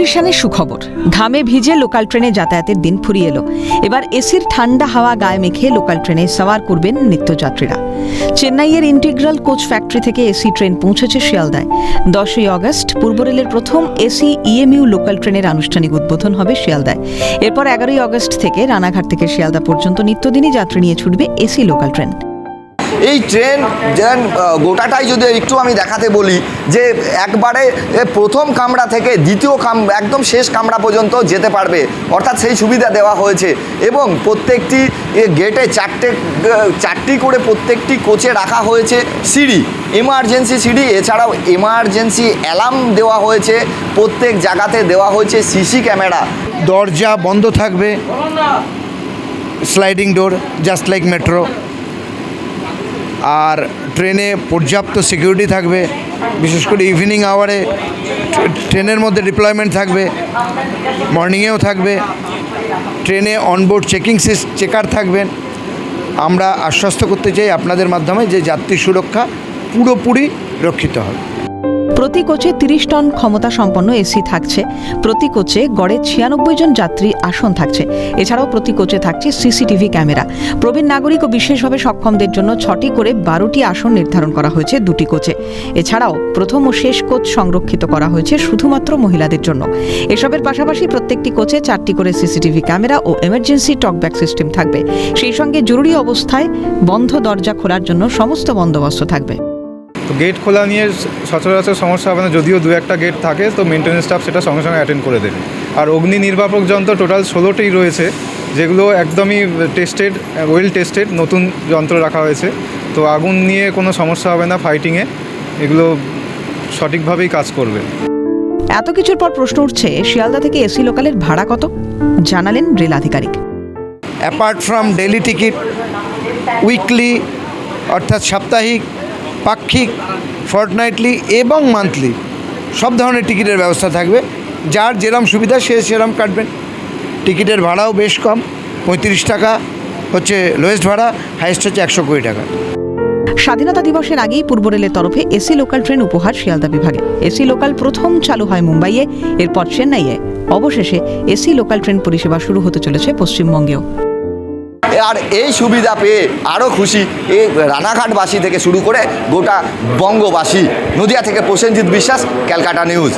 স্টেশনে সুখবর, ঘামে ভিজে লোকাল ট্রেনে যাতায়াতের দিন ফুরিয়ে এলো। এবার এসির ঠান্ডা হাওয়া গায়ে মেখে লোকাল ট্রেনে সওয়ার করবেন নিত্যযাত্রীরা। চেন্নাইয়ের ইন্টিগ্রাল কোচ ফ্যাক্টরি থেকে এসি ট্রেন পৌঁছেছে শিয়ালদায়। 10ই আগস্ট পূর্ব রেলের প্রথম এসি ইএমইউ লোকাল ট্রেনের আনুষ্ঠানিক উদ্বোধন হবে শিয়ালদায়। এরপর 11ই আগস্ট থেকে রানাঘাট থেকে শিয়ালদা পর্যন্ত নিত্যদিনই যাত্রী নিয়ে ছুটবে এসি লোকাল ট্রেন। এই ট্রেন যেন গোটাটাই যদি একটু আমি দেখাতে বলি যে একবারে প্রথম কামরা থেকে দ্বিতীয় একদম শেষ কামরা পর্যন্ত যেতে পারবে, অর্থাৎ সেই সুবিধা দেওয়া হয়েছে। এবং প্রত্যেকটি গেটে চারটি করে প্রত্যেকটি কোচে রাখা হয়েছে সিঁড়ি, এমার্জেন্সি সিঁড়ি। এছাড়াও এমার্জেন্সি অ্যালার্ম দেওয়া হয়েছে, প্রত্যেক জায়গাতে দেওয়া হয়েছে সিসি ক্যামেরা। দরজা বন্ধ থাকবে, sliding door just like metro. আর ট্রেনে পর্যাপ্ত সিকিউরিটি থাকবে, বিশেষ করে ইভিনিং আওয়ারে ট্রেনের মধ্যে ডিপ্লয়মেন্ট থাকবে, মর্নিংয়েও থাকবে। ট্রেনে অনবোর্ড চেকার থাকবেন। আমরা আশ্বস্ত করতে চাই আপনাদের মাধ্যমে যে যাত্রী সুরক্ষা পুরোপুরি রক্ষিত হবে। প্রতি কোচে 30 টন ক্ষমতা সম্পন্ন এসি থাকছে। প্রতি কোচে গড়ে 96 জন যাত্রী আসন থাকছে। এছাড়াও প্রতি কোচে থাকছে সিসিটিভি ক্যামেরা। প্রবীণ নাগরিক ও বিশেষভাবে সক্ষমদের জন্য 6টি করে 12টি আসন নির্ধারণ করা হয়েছে 2টি কোচে। এছাড়াও প্রথম ও শেষ কোচ সংরক্ষিত করা হয়েছে শুধুমাত্র মহিলাদের জন্য। এসবের পাশাপাশি প্রত্যেকটি কোচে 4টি করে সিসিটিভি ক্যামেরা ও এমার্জেন্সি টকব্যাক সিস্টেম থাকবে। সেই সঙ্গে জরুরি অবস্থায় বন্ধ দরজা খোলার জন্য সমস্ত বন্দোবস্ত থাকবে। তো গেট খোলা নিয়ে সচরাচর সমস্যা হবে না, যদিও 2-1টা গেট থাকে তো মেনটেন্যান্স স্টাফ সেটা সঙ্গে সঙ্গে অ্যাটেন্ড করে দেবে। আর অগ্নি নির্বাপক যন্ত্র টোটাল 16টি রয়েছে, যেগুলো একদমই ওয়েল টেস্টেড নতুন যন্ত্র রাখা হয়েছে। তো আগুন নিয়ে কোনো সমস্যা হবে না, ফাইটিংয়ে এগুলো সঠিকভাবেই কাজ করবে। এত কিছুর পর প্রশ্ন উঠছে, শিয়ালদা থেকে এসি লোকালের ভাড়া কত? জানালেন রেল আধিকারিক। Apart from daily ticket, weekly অর্থাৎ সাপ্তাহিক, পাক্ষিক, ফর্টনাইটলি এবং মান্থলি সব ধরনের টিকিটের ব্যবস্থা থাকবে। যার যেরম সুবিধা সে সেরম কাটবেন। টিকিটের ভাড়াও বেশ কম, 35 টাকা হচ্ছে লোয়েস্ট ভাড়া, হাইয়েস্ট হচ্ছে 120 টাকা। স্বাধীনতা দিবসের আগেই পূর্ব রেলের তরফে এসি লোকাল ট্রেন উপহার শিয়ালদা বিভাগে। এসি লোকাল প্রথম চালু হয় মুম্বাইয়ে, এরপর চেন্নাইয়ে। অবশেষে এসি লোকাল ট্রেন পরিষেবা শুরু হতে চলেছে পশ্চিমবঙ্গেও। আর এই সুবিধা পেয়ে আরও খুশি এই রানাঘাটবাসী থেকে শুরু করে গোটা বঙ্গবাসী। নদিয়া থেকে প্রসেনজিৎ বিশ্বাস, ক্যালকাটা নিউজ।